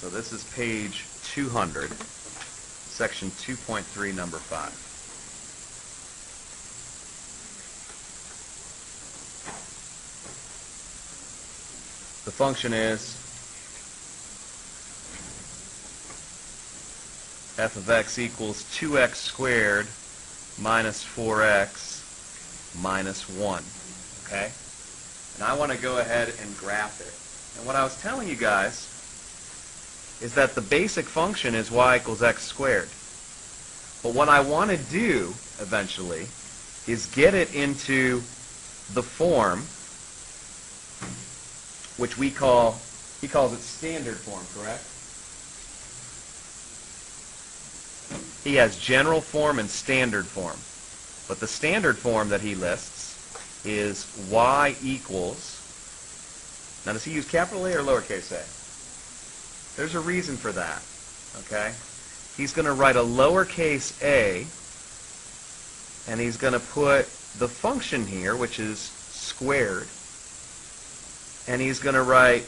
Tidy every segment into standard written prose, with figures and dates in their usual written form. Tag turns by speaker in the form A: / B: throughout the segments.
A: So this is page 200, section 2.3, number 5. The function is f of x equals 2x squared minus 4x minus 1. Okay? And I want to go ahead and graph it. And what I was telling you guys is that the basic function is y equals x squared. But what I want to do eventually is get it into the form which he calls it standard form, correct? He has general form and standard form. But the standard form that he lists is y equals, now does he use capital A or lowercase a? There's a reason for that, okay? He's going to write a lowercase a, and he's going to put the function here, which is squared, and he's going to write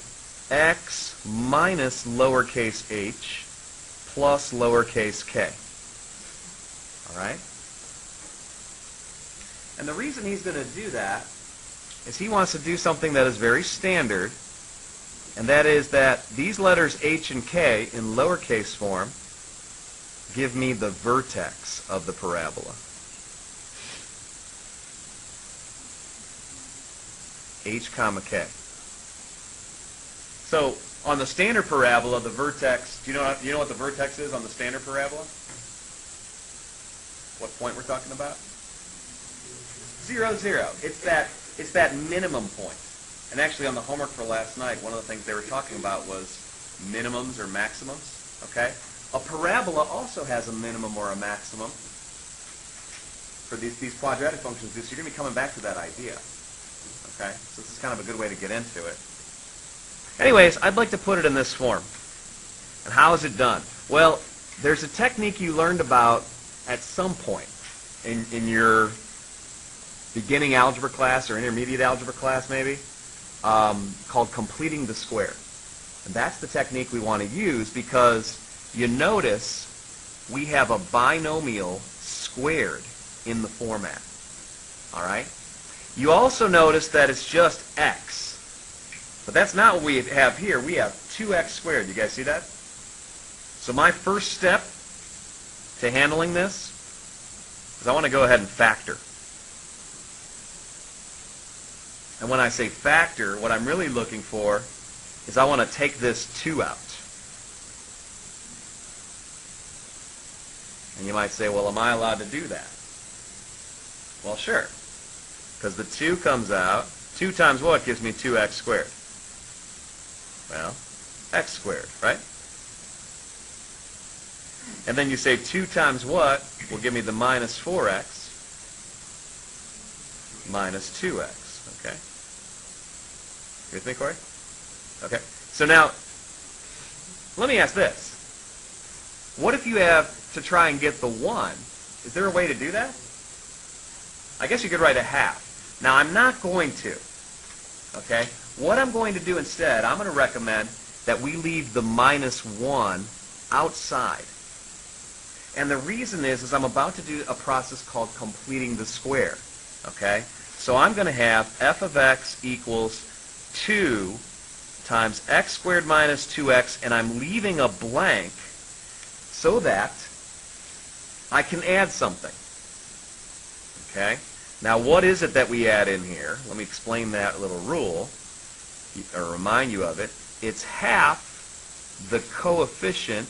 A: x minus lowercase h plus lowercase k. All right? And the reason he's going to do that is he wants to do something that is very standard, and that is that these letters h and k in lowercase form give me the vertex of the parabola. H comma k. So on the standard parabola, the vertex, do you know what the vertex is on the standard parabola? What point we're talking about? 0, 0. It's that minimum point. And actually on the homework for last night, one of the things they were talking about was minimums or maximums. Okay? A parabola also has a minimum or a maximum for these quadratic functions. So you're going to be coming back to that idea. Okay? So this is kind of a good way to get into it. Anyways, I'd like to put it in this form. And how is it done? Well, there's a technique you learned about at some point in your beginning algebra class or intermediate algebra class maybe, called completing the square. And that's the technique we want to use because you notice we have a binomial squared in the format. All right? You also notice that it's just x. But that's not what we have here. We have 2x squared. You guys see that? So my first step to handling this is I want to go ahead and factor. And when I say factor, what I'm really looking for is I want to take this 2 out. And you might say, well, am I allowed to do that? Well, sure. Because the 2 comes out. 2 times what gives me 2x squared? Well, x squared, right? And then you say 2 times what will give me the minus 4x minus 2x, okay? You with me, Corey? Okay. So now, let me ask this. What if you have to try and get the 1? Is there a way to do that? I guess you could write a half. Now, I'm not going to, okay? What I'm going to do instead, I'm going to recommend that we leave the minus 1 outside. And the reason is I'm about to do a process called completing the square. Okay? So I'm going to have f of x equals 2 times x squared minus 2x, and I'm leaving a blank so that I can add something. Okay? Now what is it that we add in here? Let me explain that little rule, or remind you of it. It's half the coefficient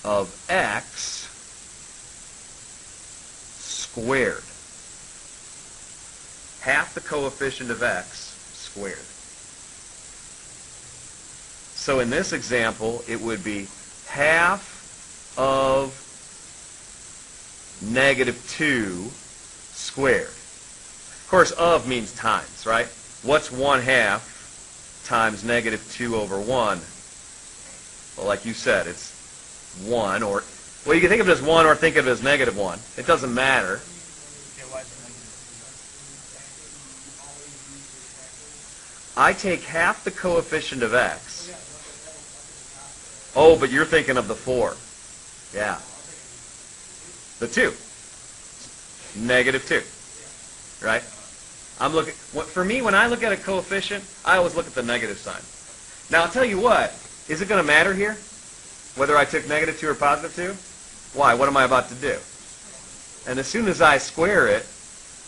A: of x squared. Half the coefficient of x squared. So in this example, it would be half of negative 2 squared. Of course, of means times, right? What's 1/2 times negative 2 over 1? Well, like you said, it's 1, or, well, you can think of it as 1 or think of it as negative 1. It doesn't matter. I take half the coefficient of x. Oh, but you're thinking of the 4. Yeah. The 2. Negative 2. Right? I'm looking. For me, when I look at a coefficient, I always look at the negative sign. Now, I'll tell you what. Is it going to matter here? Whether I took negative 2 or positive 2? Why? What am I about to do? And as soon as I square it,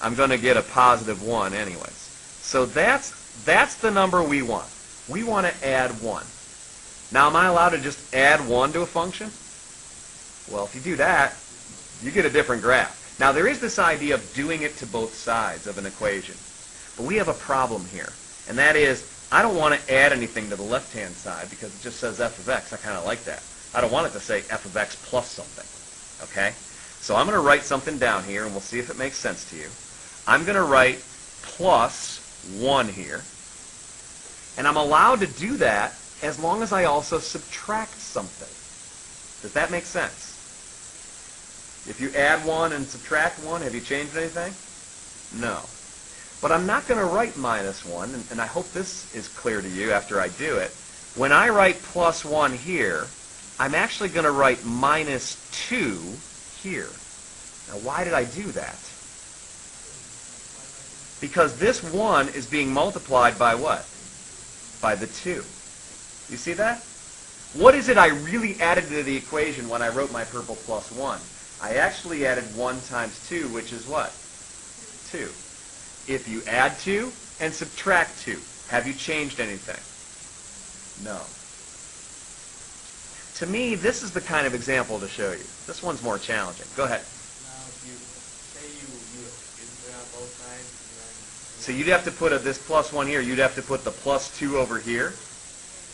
A: I'm going to get a positive 1 anyways. So that's the number we want. We want to add 1. Now, am I allowed to just add 1 to a function? Well, if you do that, you get a different graph. Now, there is this idea of doing it to both sides of an equation. But we have a problem here. And that is, I don't want to add anything to the left-hand side because it just says f of x. I kind of like that. I don't want it to say f of x plus something. Okay? So I'm going to write something down here, and we'll see if it makes sense to you. I'm going to write plus 1 here. And I'm allowed to do that as long as I also subtract something. Does that make sense? If you add 1 and subtract 1, have you changed anything? No. But I'm not going to write minus 1, and I hope this is clear to you after I do it. When I write plus 1 here, I'm actually going to write minus 2 here. Now, why did I do that? Because this 1 is being multiplied by what? By the 2. You see that? What is it I really added to the equation when I wrote my purple plus 1? I actually added 1 times 2, which is what? 2. If you add 2 and subtract 2, have you changed anything? No. To me, this is the kind of example to show you. This one's more challenging. Go ahead.
B: Now, if you say you integrate both sides, and then
A: So you'd have to put this plus 1 here. You'd have to put the plus 2 over here.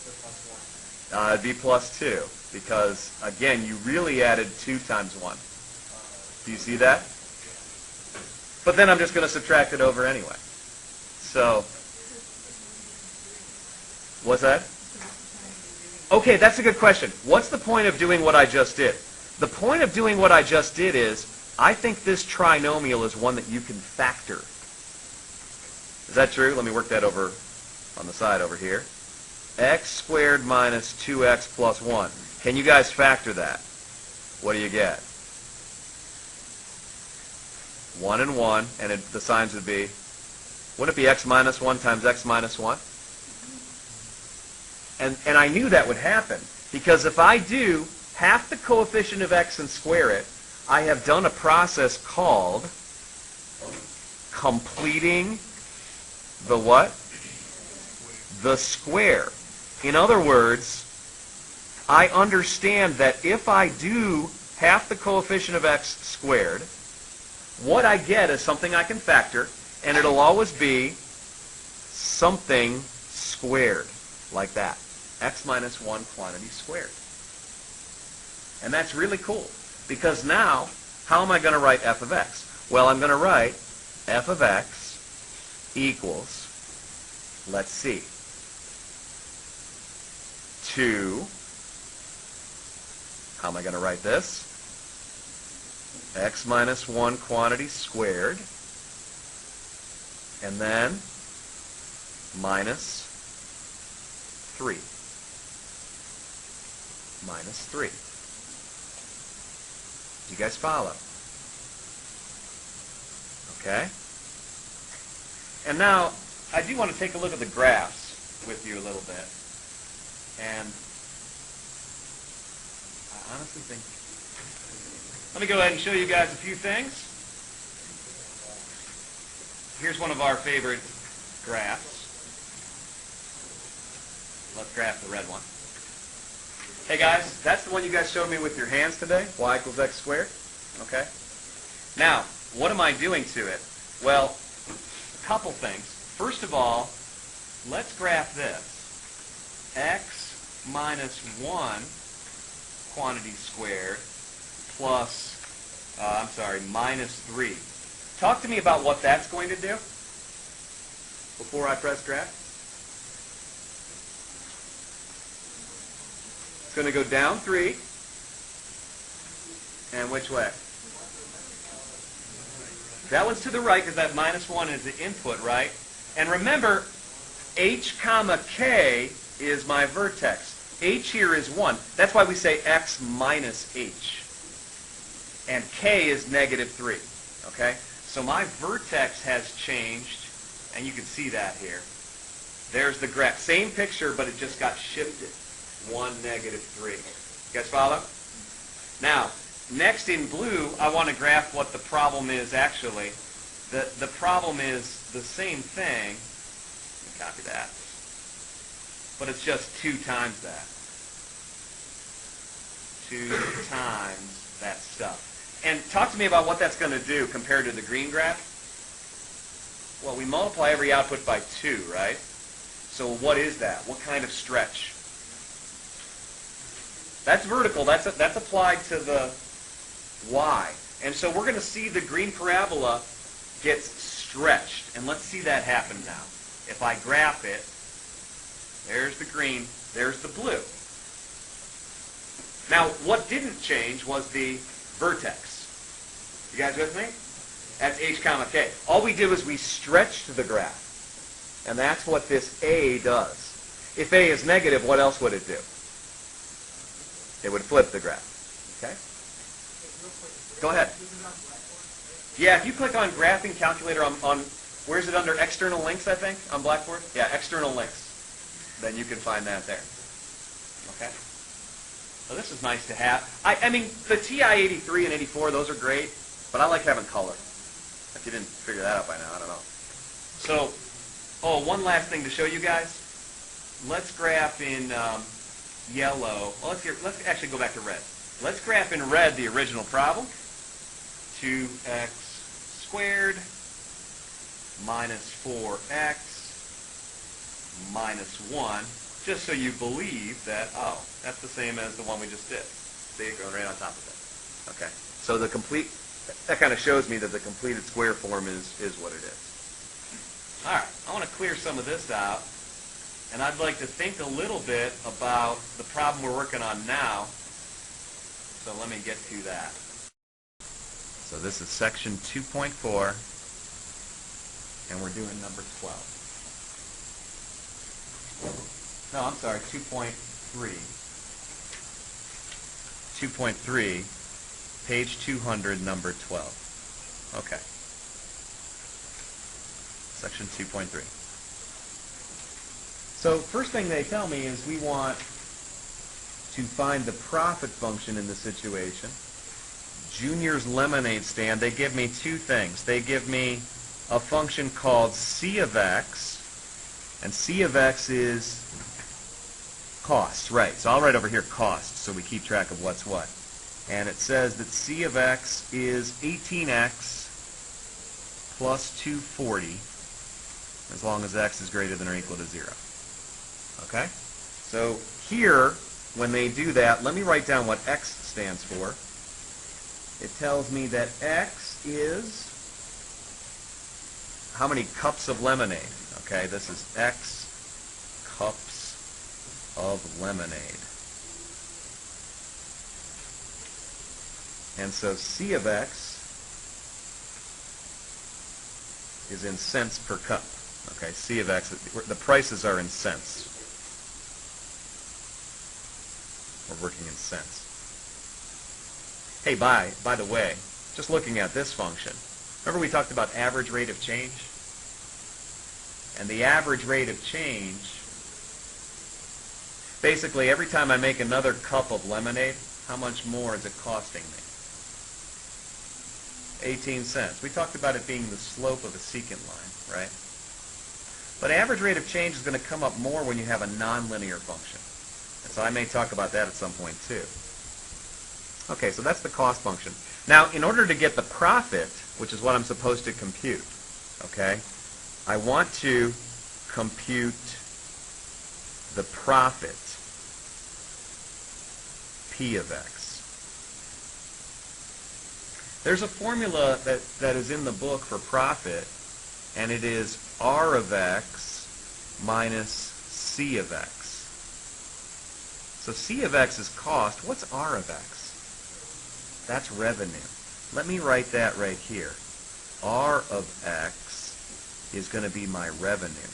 B: the plus 1.
A: It'd be plus 2 because, again, you really added 2 times 1. Do you see that? But then I'm just going to subtract it over anyway. So, what's that? Okay, that's a good question. What's the point of doing what I just did? The point of doing what I just did is, I think this trinomial is one that you can factor. Is that true? Let me work that over on the side over here. X squared minus 2x plus 1. Can you guys factor that? What do you get? 1 and 1, and the signs would be, wouldn't it be x minus 1 times x minus 1? And I knew that would happen, because if I do half the coefficient of x and square it, I have done a process called completing the what? The square. In other words, I understand that if I do half the coefficient of x squared, what I get is something I can factor, and it'll always be something squared, like that. X minus 1 quantity squared. And that's really cool, because now, how am I going to write f of x? Well, I'm going to write f of x equals, let's see, 2, how am I going to write this? X minus 1 quantity squared, and then minus 3. Minus 3. You guys follow? Okay? And now, I do want to take a look at the graphs with you a little bit. And I honestly think, let me go ahead and show you guys a few things. Here's one of our favorite graphs. Let's graph the red one. Hey guys, that's the one you guys showed me with your hands today, y equals x squared. Okay? Now, what am I doing to it? Well, a couple things. First of all, let's graph this. X minus 1 quantity squared plus, minus 3. Talk to me about what that's going to do before I press graph. It's going to go down 3. And which way? That one's to the right because that minus 1 is the input, right? And remember, h comma k is my vertex. H here is 1. That's why we say x minus h. And k is negative 3. Okay? So my vertex has changed, and you can see that here. There's the graph. Same picture, but it just got shifted. 1, negative 3. You guys follow? Now, next in blue, I want to graph what the problem is actually. The problem is the same thing. Let me copy that. But it's just 2 times that. 2 times that stuff. And talk to me about what that's going to do compared to the green graph. Well, we multiply every output by 2, right? So what is that? What kind of stretch? That's vertical. That's applied to the y. And so we're going to see the green parabola gets stretched. And let's see that happen now. If I graph it, there's the green, there's the blue. Now, what didn't change was the vertex. You guys with me? That's h comma k. All we did was we stretched the graph. And that's what this A does. If A is negative, what else would it do? It would flip the graph. Okay? Go ahead. Yeah, if you click on Graphing Calculator on where is it under External Links, I think, on Blackboard? Yeah, External Links. Then you can find that there. Okay? So this is nice to have. I mean, the TI-83 and 84, those are great, but I like having color. If you didn't figure that out by now, I don't know. So, one last thing to show you guys. Let's graph in yellow. Well, let's actually go back to red. Let's graph in red the original problem. 2x squared minus 4x minus 1, just so you believe that, oh, that's the same as the one we just did. See, going right on top of it. Okay. So the complete, that kind of shows me that the completed square form is what it is. All right. I want to clear some of this out, and I'd like to think a little bit about the problem we're working on now. So let me get to that. So this is section 2.4, and we're doing number 12. No, I'm sorry, 2.3. 2.3, page 200, number 12. Okay. Section 2.3. So first thing they tell me is we want to find the profit function in the situation. Junior's lemonade stand, they give me 2 things. They give me a function called c of x, and c of x is cost, right? So I'll write over here cost, so we keep track of what's what. And it says that c of x is 18x plus 240, as long as x is greater than or equal to 0. Okay? So here, when they do that, let me write down what x stands for. It tells me that x is how many cups of lemonade. Okay, this is x cups of lemonade. And so c of x is in cents per cup. Okay, c of x, the prices are in cents. We're working in cents. Hey, by the way, just looking at this function, remember we talked about average rate of change? And the average rate of change, basically every time I make another cup of lemonade, how much more is it costing me? 18 cents. We talked about it being the slope of a secant line, right? But average rate of change is going to come up more when you have a nonlinear function. And so I may talk about that at some point too. Okay, so that's the cost function. Now, in order to get the profit, which is what I'm supposed to compute, okay, I want to compute the profit, P of x. There's a formula that is in the book for profit, and it is R of x minus C of x. So C of x is cost. What's R of x? That's revenue. Let me write that right here. R of x is going to be my revenue.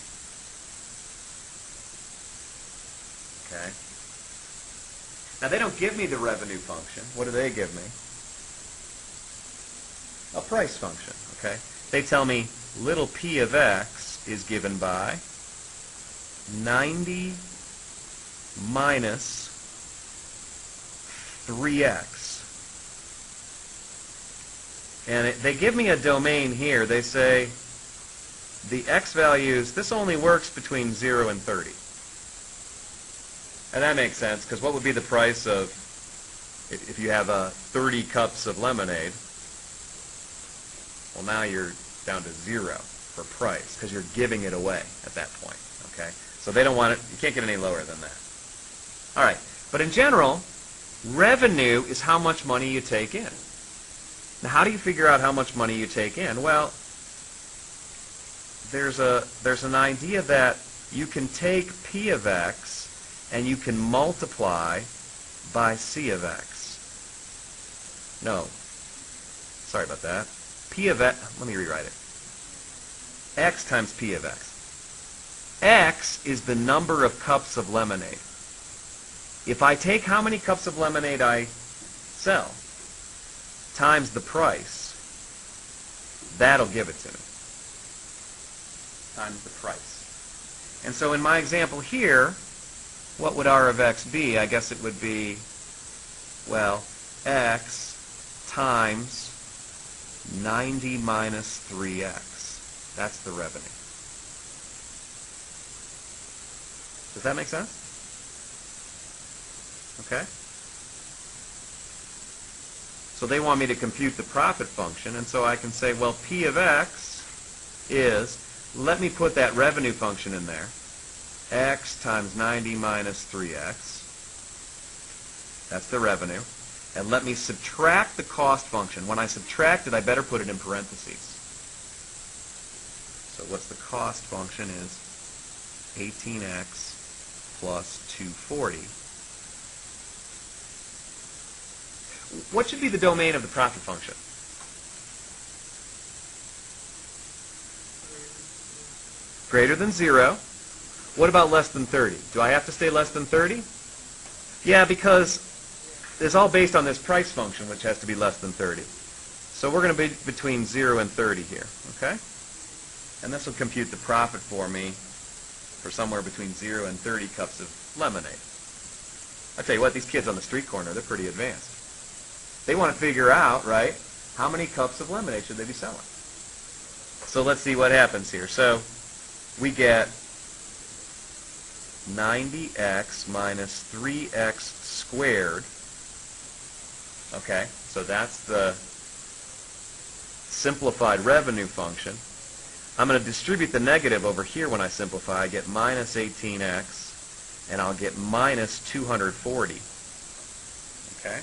A: Okay. Now they don't give me the revenue function. What do they give me? A price function. Okay. They tell me little p of x is given by 90 minus 3x. And they give me a domain here. They say the x values, this only works between 0 and 30. And that makes sense, because what would be the price of, if you have 30 cups of lemonade? Well, now you're down to 0 for price, because you're giving it away at that point. Okay? So they don't want it, you can't get any lower than that. All right. But in general, revenue is how much money you take in. Now, how do you figure out how much money you take in? Well, there's an idea that you can take p of x and you can multiply by c of x. No. Sorry about that. P of x, let me rewrite it. X times p of x. X is the number of cups of lemonade. If I take how many cups of lemonade I sell times the price, that'll give it to me. Times the price. And so in my example here, what would r of x be? I guess it would be, well, x times 90 minus 3x. That's the revenue. Does that make sense? Okay? So they want me to compute the profit function, and so I can say, well, p of x is, let me put that revenue function in there, x times 90 minus 3x. That's the revenue. And let me subtract the cost function. When I subtract it, I better put it in parentheses. So what's the cost function is 18x plus 240. What should be the domain of the profit function? Greater than 0. What about less than 30? Do I have to stay less than 30? Yeah, because it's all based on this price function, which has to be less than 30. So we're going to be between 0 and 30 here, okay? And this will compute the profit for me for somewhere between 0 and 30 cups of lemonade. I tell you what, these kids on the street corner, they're pretty advanced. They want to figure out, right, how many cups of lemonade should they be selling. So let's see what happens here. So we get 90x minus 3x squared. Okay, so that's the simplified revenue function. I'm going to distribute the negative over here when I simplify. I get minus 18x, and I'll get minus 240. Okay?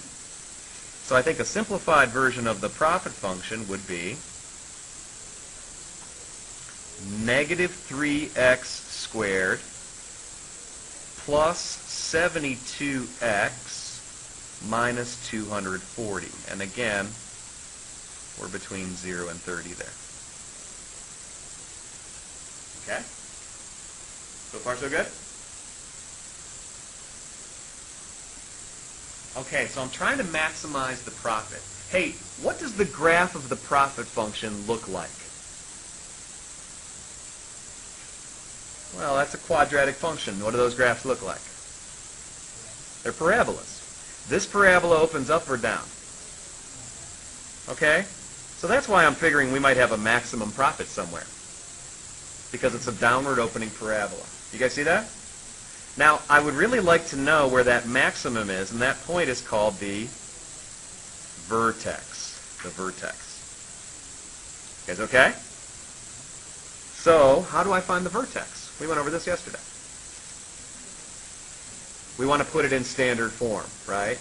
A: So I think a simplified version of the profit function would be negative 3x squared plus 72x minus 240. And again, we're between 0 and 30 there. Okay? So far, so good? Okay, so I'm trying to maximize the profit. Hey, what does the graph of the profit function look like? Well, that's a quadratic function. What do those graphs look like? They're parabolas. This parabola opens up or down. Okay? So that's why I'm figuring we might have a maximum profit somewhere, because it's a downward opening parabola. You guys see that? Now, I would really like to know where that maximum is, and that point is called the vertex. The vertex. You guys okay? So, how do I find the vertex? We went over this yesterday. We want to put it in standard form, right?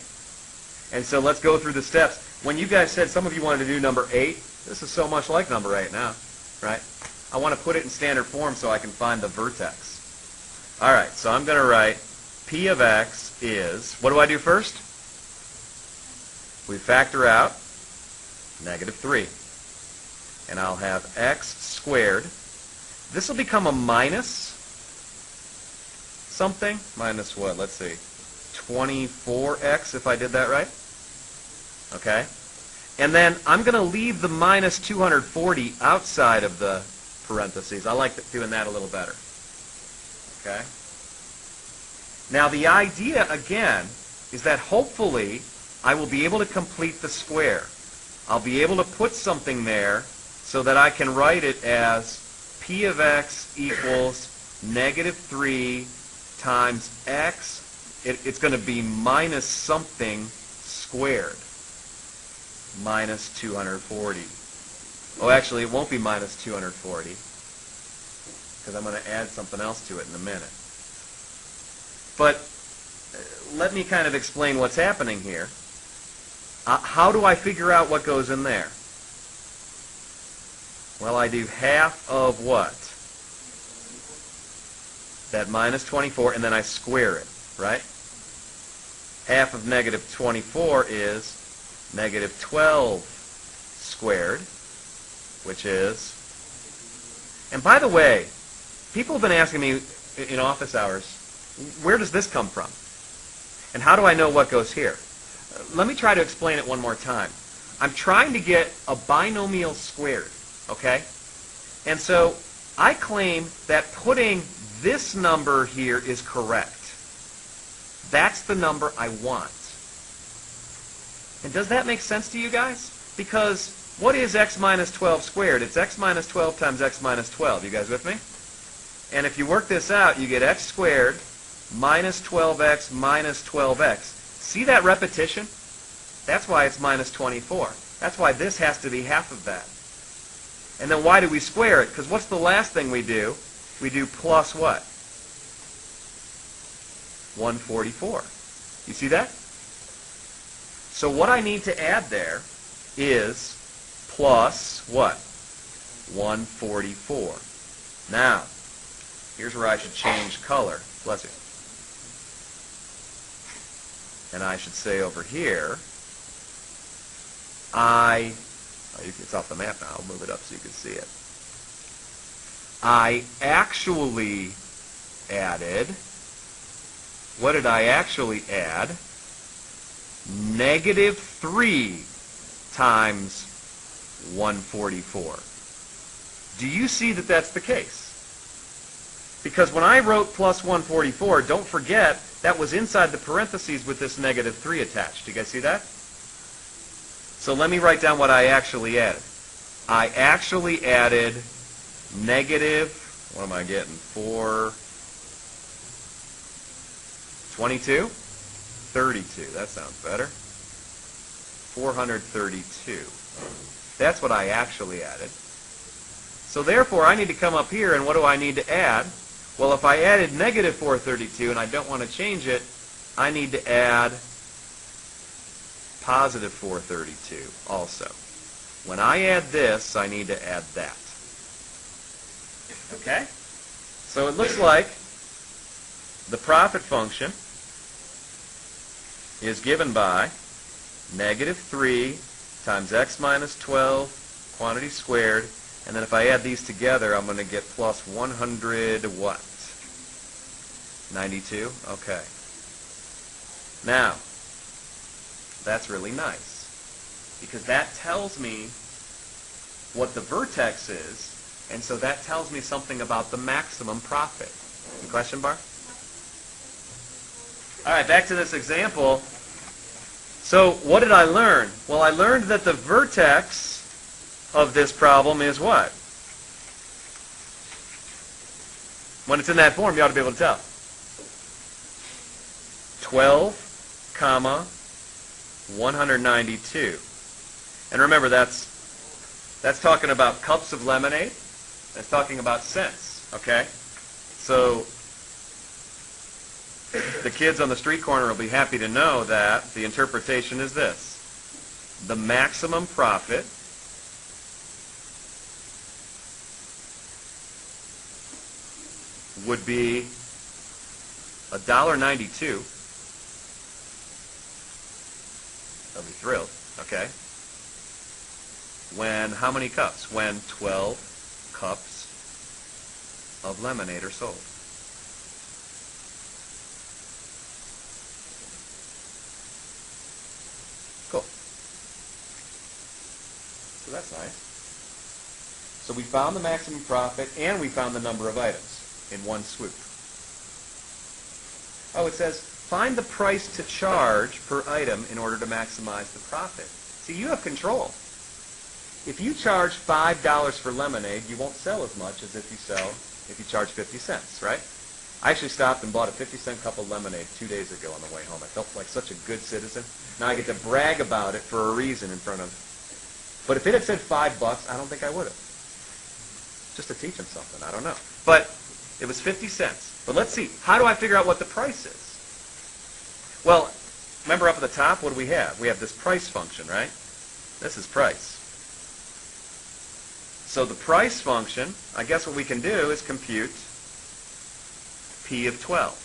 A: And so let's go through the steps. When you guys said, some of you wanted to do number 8, this is so much like number 8 now, right? I want to put it in standard form so I can find the vertex. All right, so I'm going to write p of x is, what do I do first? We factor out negative 3. And I'll have x squared. This will become a minus something. Minus what? Let's see. 24x if I did that right. Okay? And then I'm going to leave the minus 240 outside of the parentheses. I like doing that a little better. Okay? Now the idea, again, is that hopefully I will be able to complete the square. I'll be able to put something there so that I can write it as p of x equals negative 3 times x. It's going to be minus something squared. Minus 240. Oh, actually, it won't be minus 240 because I'm going to add something else to it in a minute. But let me kind of explain what's happening here. How do I figure out what goes in there? Well, I do half of what? That minus 24, and then I square it, right? Half of negative 24 is negative 12 squared, which is... And by the way, people have been asking me in office hours, where does this come from? And how do I know what goes here? Let me try to explain it one more time. I'm trying to get a binomial squared, okay? And so I claim that putting this number here is correct. That's the number I want. And does that make sense to you guys? Because what is x minus 12 squared? It's x minus 12 times x minus 12. You guys with me? And if you work this out, you get x squared minus 12x minus 12x. See that repetition? That's why it's minus 24. That's why this has to be half of that. And then why do we square it? Because what's the last thing we do? We do plus what? 144. You see that? So what I need to add there is plus what? 144. Now, here's where I should change color. Bless you. And I should say over here, it's off the map now. I'll move it up so you can see it. I actually added, what did I actually add? Negative 3 times 144. Do you see that that's the case? Because when I wrote plus 144, don't forget that was inside the parentheses with this negative 3 attached. Do you guys see that? So let me write down what I actually added. I actually added negative, what am I getting? 422? 32. That sounds better. 432. That's what I actually added. So therefore, I need to come up here, and what do I need to add? Well, if I added negative 432 and I don't want to change it, I need to add positive 432 also. When I add this, I need to add that. Okay? So it looks like the profit function is given by negative 3 times x minus 12 quantity squared, and then if I add these together, I'm going to get plus 100 what? 92? Okay. Now, that's really nice, because that tells me what the vertex is, and so that tells me something about the maximum profit. Any question, Bar? All right, back to this example. So what did I learn? Well, I learned that the vertex of this problem is what? When it's in that form, you ought to be able to tell. 12, comma, 192. And remember, that's talking about cups of lemonade. That's talking about cents, okay? So the kids on the street corner will be happy to know that the interpretation is this. The maximum profit would be $1.92. They'll be thrilled, okay? When how many cups? When 12 cups of lemonade are sold. Cool. So that's nice. So we found the maximum profit and we found the number of items in one swoop. Oh, it says find the price to charge per item in order to maximize the profit. See, you have control. If you charge $5 for lemonade, you won't sell as much as if you charge 50 cents, right? I actually stopped and bought a 50-cent cup of lemonade 2 days ago on the way home. I felt like such a good citizen. Now I get to brag about it for a reason in front of... But if it had said $5, I don't think I would have. Just to teach them something, I don't know. But it was 50 cents. But let's see, how do I figure out what the price is? Well, remember up at the top, what do we have? We have this price function, right? This is price. So the price function, I guess what we can do is compute P of 12.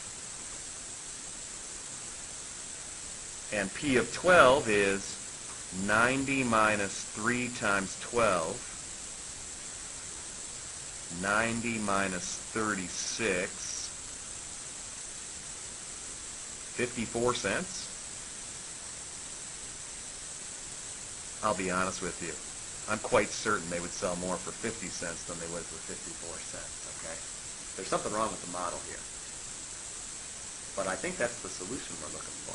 A: And P of 12 is 90 minus 3 times 12. 90 minus 36. 54 cents. I'll be honest with you. I'm quite certain they would sell more for 50 cents than they would for 54 cents, okay? There's something wrong with the model here. But I think that's the solution we're looking for.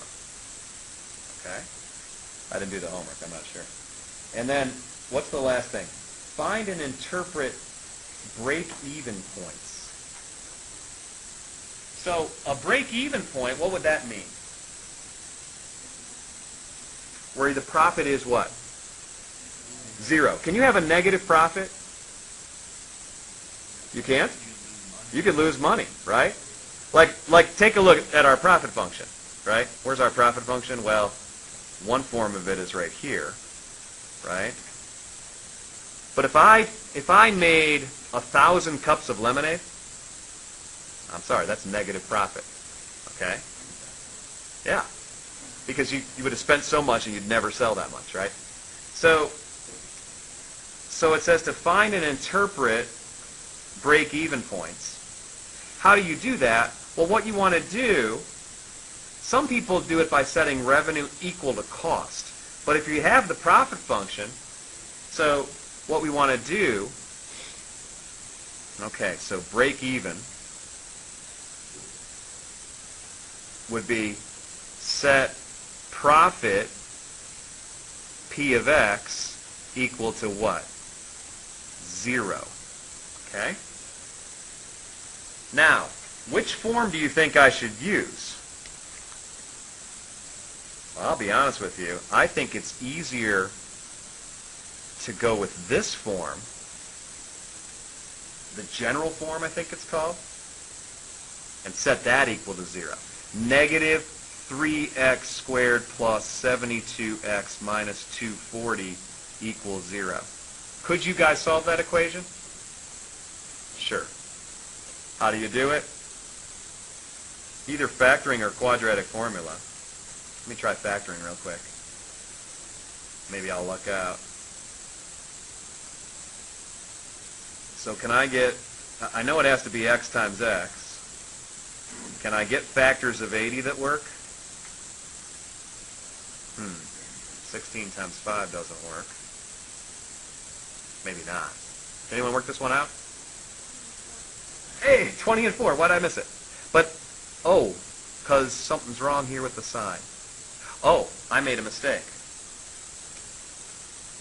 A: Okay? I didn't do the homework, I'm not sure. And then, what's the last thing? Find and interpret break-even points. So, a break-even point, what would that mean? Where the profit is what? 0. Can you have a negative profit? You can't? You can lose money, right? Like take a look at our profit function, right? Where's our profit function? Well, one form of it is right here, right? But if I made 1,000 cups of lemonade, I'm sorry, that's negative profit, okay? Yeah, because you would have spent so much and you'd never sell that much, right? So it says to find and interpret break-even points. How do you do that? Well, what you want to do, some people do it by setting revenue equal to cost. But if you have the profit function, so what we want to do, okay, so break-even would be set profit P of X equal to what? 0. Okay? Now, which form do you think I should use? Well, I'll be honest with you. I think it's easier to go with this form, the general form I think it's called, and set that equal to 0. Negative 3x squared plus 72x minus 240 equals 0. Could you guys solve that equation? Sure. How do you do it? Either factoring or quadratic formula. Let me try factoring real quick. Maybe I'll luck out. So can I get, I know it has to be x times x. Can I get factors of 80 that work? 16 times 5 doesn't work. Maybe not. Can anyone work this one out? Hey, 20 and 4. Why did I miss it? But, oh, because something's wrong here with the sign. Oh, I made a mistake.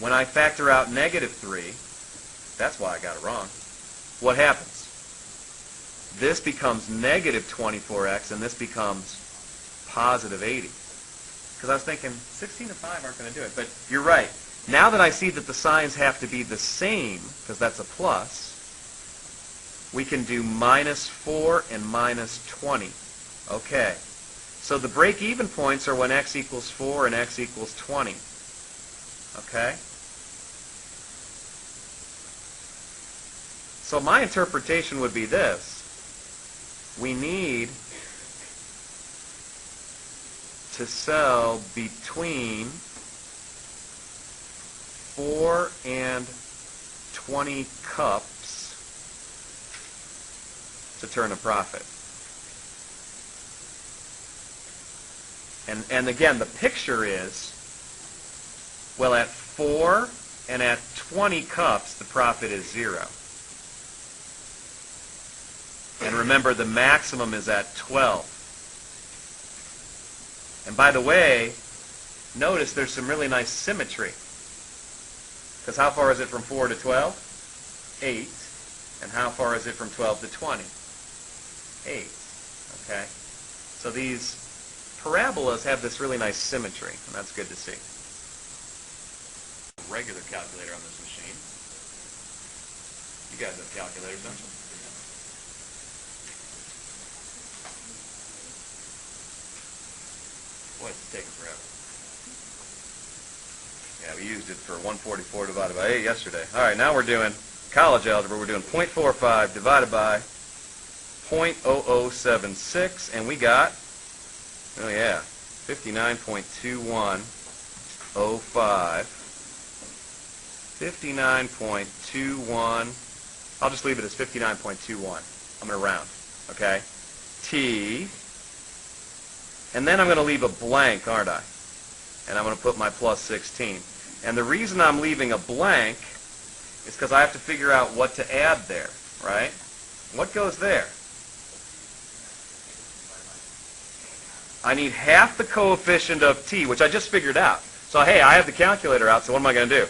A: When I factor out negative 3, that's why I got it wrong. What happens? This becomes negative 24x, and this becomes positive 80. Because I was thinking, 16 and 5 aren't going to do it. But you're right. Now that I see that the signs have to be the same, because that's a plus, we can do minus 4 and minus 20. Okay. So the break-even points are when x equals 4 and x equals 20. Okay? So my interpretation would be this. We need to sell between 4 and 20 cups to turn a profit. And again, the picture is Well, at 4 and at 20 cups, the profit is 0. And remember, the maximum is at 12. And by the way, notice there's some really nice symmetry. Because how far is it from 4 to 12? 8. And how far is it from 12 to 20? 8. Okay? So these parabolas have this really nice symmetry, and that's good to see. Regular calculator on this machine. You guys have calculators, don't you? Boy, it's taking forever. Yeah, we used it for 144 divided by 8 yesterday. All right, now we're doing college algebra. We're doing 0.45 divided by 0.0076, and we got, oh yeah, 59.2105. 59.21, I'll just leave it as 59.21. I'm going to round, okay? T, and then I'm going to leave a blank, aren't I? And I'm going to put my plus 16. And the reason I'm leaving a blank is because I have to figure out what to add there, right? What goes there? I need half the coefficient of t, which I just figured out. So, hey, I have the calculator out, so what am I going to do?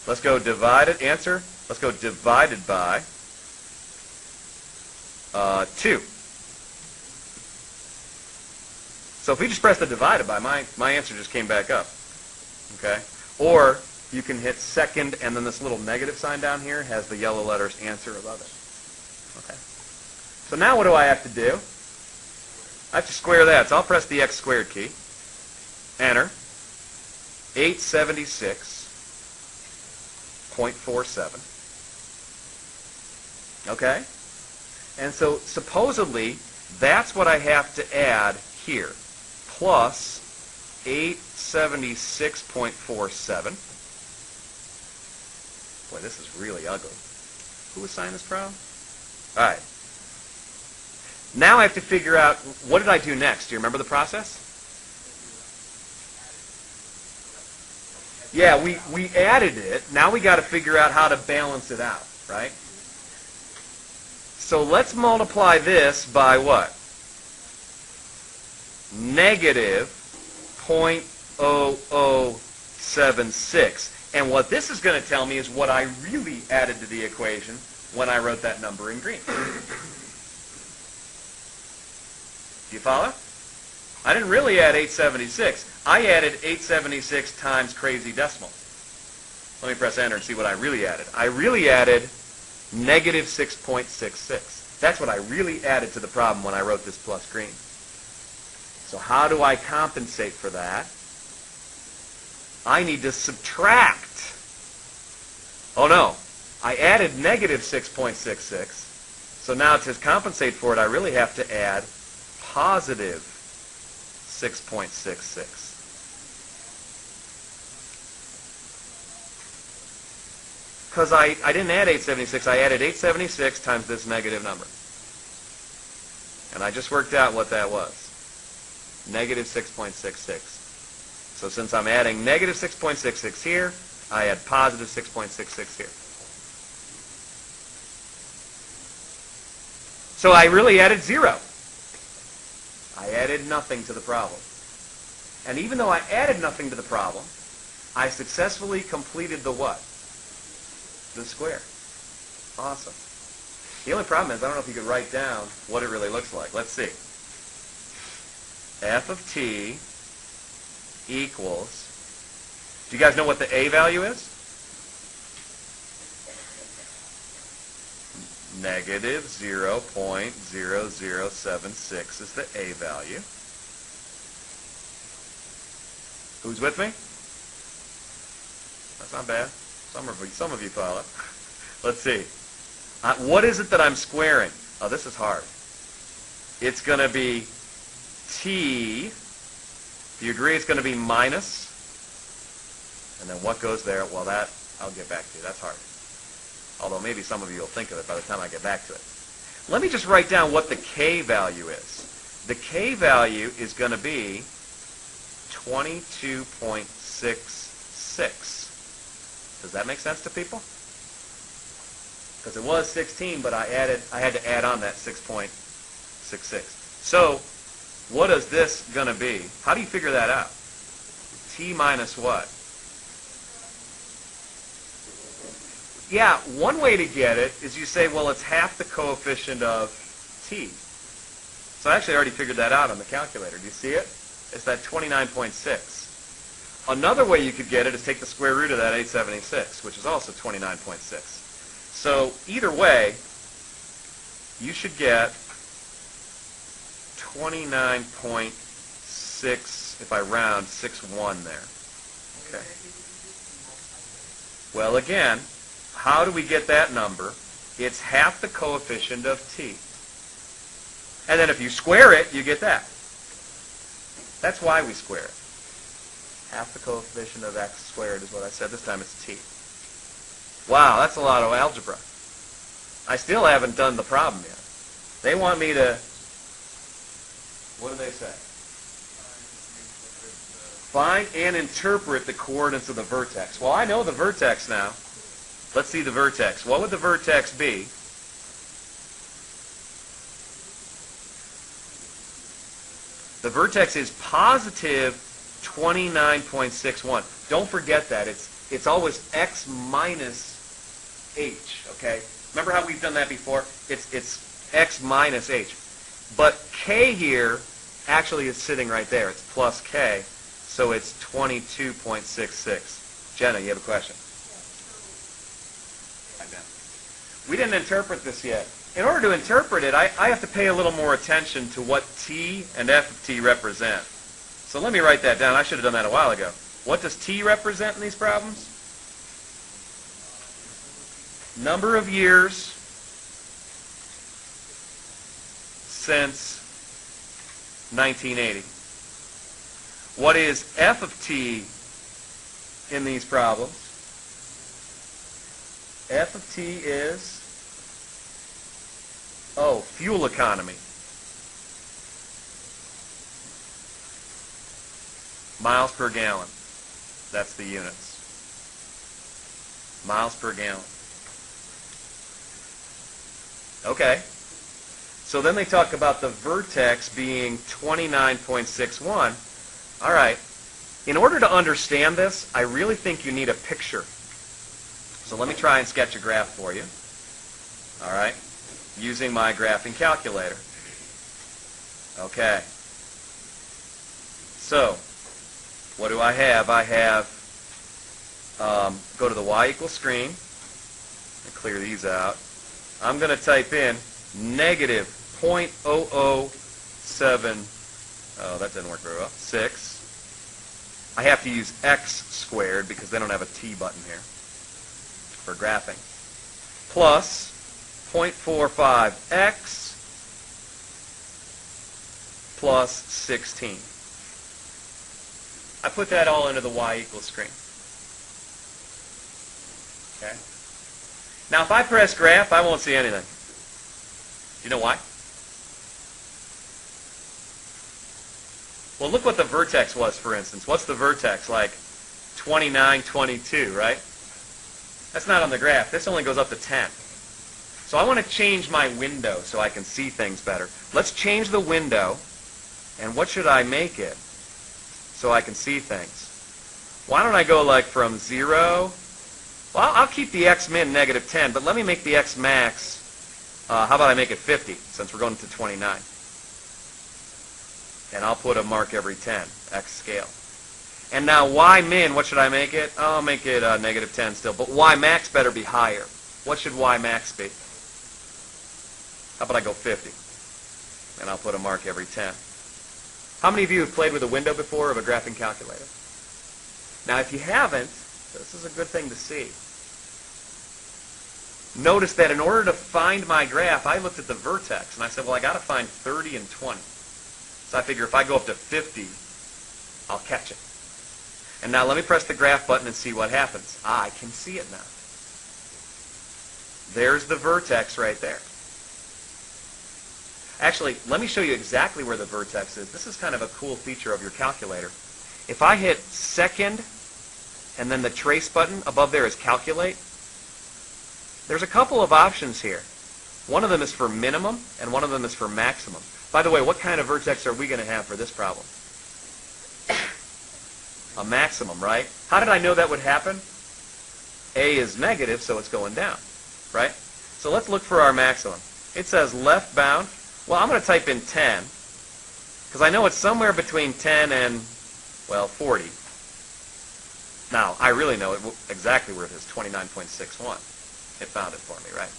A: Let's go divided, answer, let's go divided by 2. So if we just press the divided by, my answer just came back up. Okay? Or you can hit second, and then this little negative sign down here has the yellow letters answer above it. Okay. So now what do I have to do? I have to square that. So I'll press the x squared key. Enter. 876.47. Okay? And so supposedly that's what I have to add here. Plus 876.47. Boy, this is really ugly. Who assigned this problem? All right. Now I have to figure out, what did I do next? Do you remember the process? Yeah, we added it. Now we got to figure out how to balance it out, right? So let's multiply this by what? Negative 0.0076. And what this is going to tell me is what I really added to the equation when I wrote that number in green. Do you follow? I didn't really add 876. I added 876 times crazy decimals. Let me press enter and see what I really added. I really added negative 6.66. That's what I really added to the problem when I wrote this plus green. So how do I compensate for that? I need to subtract. Oh no, I added negative 6.66. So now to compensate for it, I really have to add positive 6.66. Because I didn't add 876, I added 876 times this negative number. And I just worked out what that was. Negative 6.66. So since I'm adding negative 6.66 here, I add positive 6.66 here. So I really added 0. I added nothing to the problem. And even though I added nothing to the problem, I successfully completed the what? The square. Awesome. The only problem is I don't know if you could write down what it really looks like. Let's see. F of t equals, do you guys know what the a value is? Negative 0.0076 is the a value. Who's with me? That's not bad. Some of you follow. Let's see. What is it that I'm squaring? Oh, this is hard. It's going to be t. Do you agree it's going to be minus? And then what goes there? Well, that I'll get back to. That's hard. Although maybe some of you will think of it by the time I get back to it. Let me just write down what the k value is. The k value is going to be 22.66. Does that make sense to people? Because it was 16, but I had to add on that 6.66. So what is this going to be? How do you figure that out? T minus what? Yeah, one way to get it is you say, well, it's half the coefficient of t. So I actually already figured that out on the calculator. Do you see it? It's that 29.6. Another way you could get it is take the square root of that 876, which is also 29.6. So either way, you should get 29.6, if I round, 6.1 there. Okay. Well, again, how do we get that number? It's half the coefficient of t. And then if you square it, you get that. That's why we square it. Half the coefficient of x squared is what I said. This time it's t. Wow, that's a lot of algebra. I still haven't done the problem yet. They want me to, what do they say? Find and interpret the coordinates of the vertex. Well, I know the vertex now. Let's see the vertex. What would the vertex be? The vertex is positive 29.61. Don't forget that. It's always x minus h, okay? Remember how we've done that before? It's x minus h. But k here actually is sitting right there. It's plus k, so it's 22.66. Jenna, you have a question? We didn't interpret this yet. In order to interpret it, I have to pay a little more attention to what t and f of t represent. So let me write that down. I should have done that a while ago. What does t represent in these problems? Number of years since 1980. What is f of t in these problems? F of t is, fuel economy. Miles per gallon. That's the units. Miles per gallon. Okay. So then they talk about the vertex being 29.61. All right. In order to understand this, I really think you need a picture. So let me try and sketch a graph for you. All right. Using my graphing calculator. Okay. So, what do I have? I have, go to the y equals screen. And clear these out. I'm going to type in negative 0.007, that didn't work very well, 6. I have to use x squared because they don't have a t button here for graphing. Plus 0.45x plus 16. I put that all into the y equals screen. Okay. Now if I press graph, I won't see anything. Do you know why? Well, look what the vertex was, for instance. What's the vertex? Like 29, 22, right? That's not on the graph. This only goes up to 10. So I want to change my window so I can see things better. Let's change the window. And what should I make it so I can see things? Why don't I go like from 0? Well, I'll keep the x min negative 10, but let me make the x max, how about I make it 50, since we're going to 29. And I'll put a mark every 10, x scale. And now y min, what should I make it? I'll make it negative 10 still, but y max better be higher. What should y max be? How about I go 50? And I'll put a mark every 10. How many of you have played with a window before of a graphing calculator? Now, if you haven't, this is a good thing to see. Notice that in order to find my graph, I looked at the vertex, and I said, well, I got to find 30 and 20. So I figure if I go up to 50, I'll catch it. And now let me press the graph button and see what happens. I can see it now. There's the vertex right there. Actually, let me show you exactly where the vertex is. This is kind of a cool feature of your calculator. If I hit second and then the trace button above there is calculate. There's a couple of options here. One of them is for minimum, and one of them is for maximum. By the way, what kind of vertex are we going to have for this problem? A maximum, right? How did I know that would happen? A is negative, so it's going down, right? So let's look for our maximum. It says left bound. Well, I'm going to type in 10, because I know it's somewhere between 10 and, well, 40. Now, I really know exactly where it is, 29.61. It found it for me, right?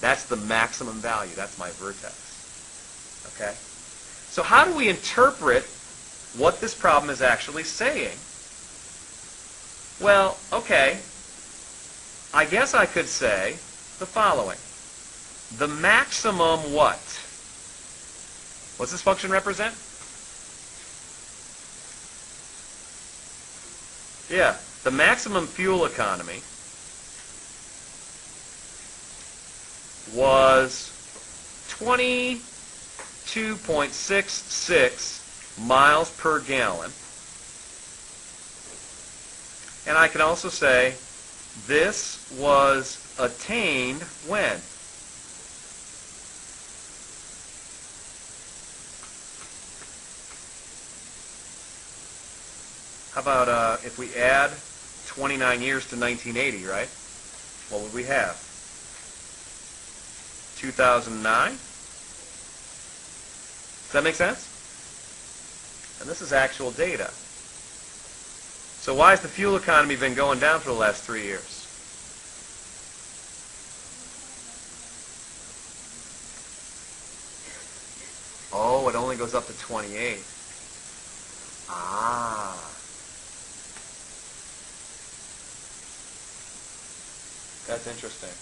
A: That's the maximum value. That's my vertex. Okay? So how do we interpret what this problem is actually saying? Well, okay, I guess I could say the following. The maximum what? What's this function represent? Yeah, the maximum fuel economy was 22.66 miles per gallon. And I can also say this was attained when? How about if we add 29 years to 1980, right? What would we have? 2009? Does that make sense? And this is actual data. So why has the fuel economy been going down for the last 3 years? Oh, it only goes up to 28. Ah. That's interesting.